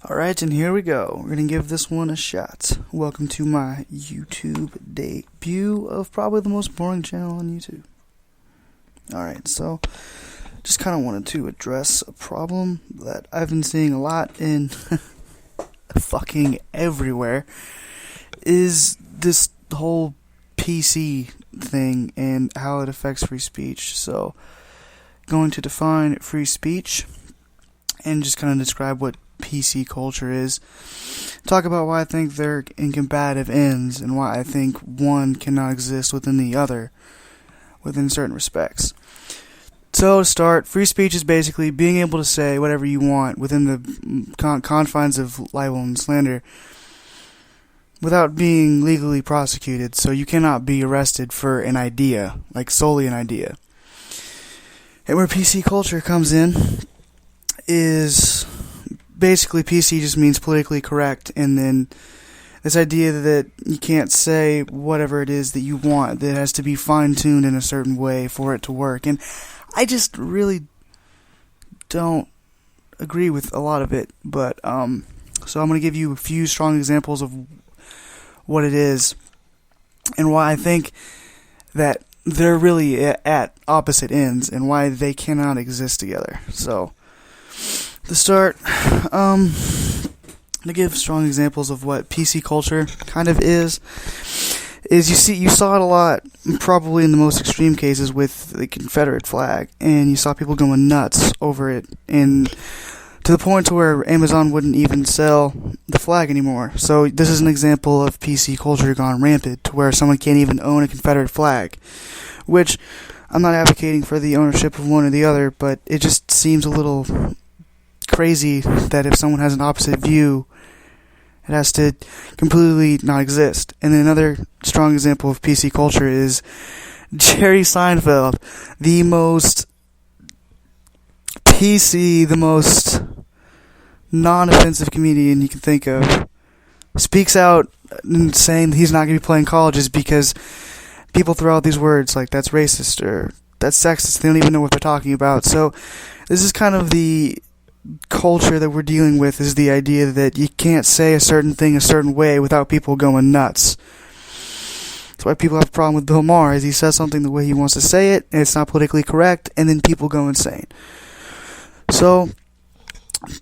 Alright, and here we go. We're gonna give this one a shot. Welcome to my YouTube debut of probably the most boring channel on YouTube. Alright, so just kind of wanted to address a problem that I've been seeing a lot in fucking everywhere, is this whole PC thing and how it affects free speech. So, going to define free speech and just kind of describe what PC culture is. Talk about why I think they're incompatible ends and why I think one cannot exist within the other within certain respects. So to start, free speech is basically being able to say whatever you want within the confines of libel and slander without being legally prosecuted. So you cannot be arrested for an idea, like solely an idea. And where PC culture comes in is basically PC just means politically correct, and then this idea that you can't say whatever it is that you want, that it has to be fine-tuned in a certain way for it to work. And I just really don't agree with a lot of it, but so I'm going to give you a few strong examples of what it is and why I think that they're really at opposite ends and why they cannot exist together. So to start, to give strong examples of what PC culture kind of is you saw it a lot, probably in the most extreme cases with the Confederate flag, and you saw people going nuts over it, and to the point to where Amazon wouldn't even sell the flag anymore. So this is an example of PC culture gone rampant, to where someone can't even own a Confederate flag, which I'm not advocating for the ownership of one or the other, but it just seems a little crazy that if someone has an opposite view, it has to completely not exist. And then another strong example of PC culture is Jerry Seinfeld, the most PC, the most non-offensive comedian you can think of, speaks out and saying he's not going to be playing colleges because people throw out these words like that's racist or that's sexist. They don't even know what they're talking about. So this is kind of the culture that we're dealing with, is the idea that you can't say a certain thing a certain way without people going nuts. That's why people have a problem with Bill Maher, is he says something the way he wants to say it, and it's not politically correct, and then people go insane. So,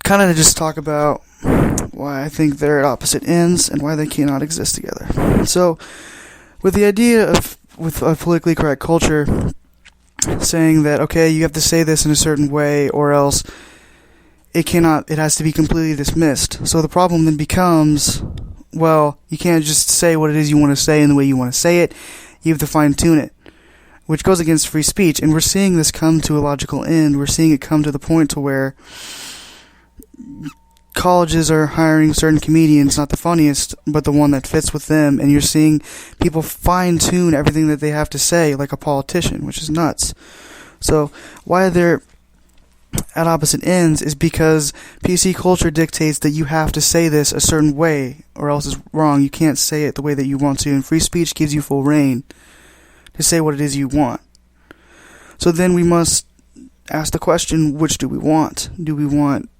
kind of just talk about why I think they're at opposite ends and why they cannot exist together. So, with the idea of with a politically correct culture saying that, okay, you have to say this in a certain way or else it has to be completely dismissed. So the problem then becomes, well, you can't just say what it is you want to say in the way you want to say it. You have to fine-tune it, which goes against free speech. And we're seeing this come to a logical end. We're seeing it come to the point to where colleges are hiring certain comedians, not the funniest, but the one that fits with them. And you're seeing people fine-tune everything that they have to say like a politician, which is nuts. So why they're at opposite ends is because PC culture dictates that you have to say this a certain way or else it's wrong. You can't say it the way that you want to, and free speech gives you full reign to say what it is you want. So then we must ask the question, which do we want? Do we want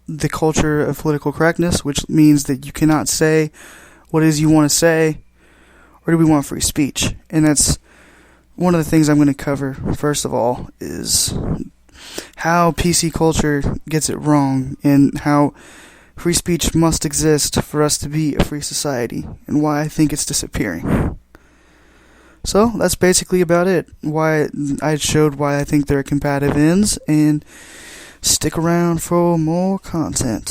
the culture of political correctness, which means that you cannot say what it is you want to say, or do we want free speech? And that's one of the things I'm going to cover first of all, is how PC culture gets it wrong and how free speech must exist for us to be a free society, and why I think it's disappearing. So that's basically about it. Why I showed why I think they're compatible ends, and stick around for more content.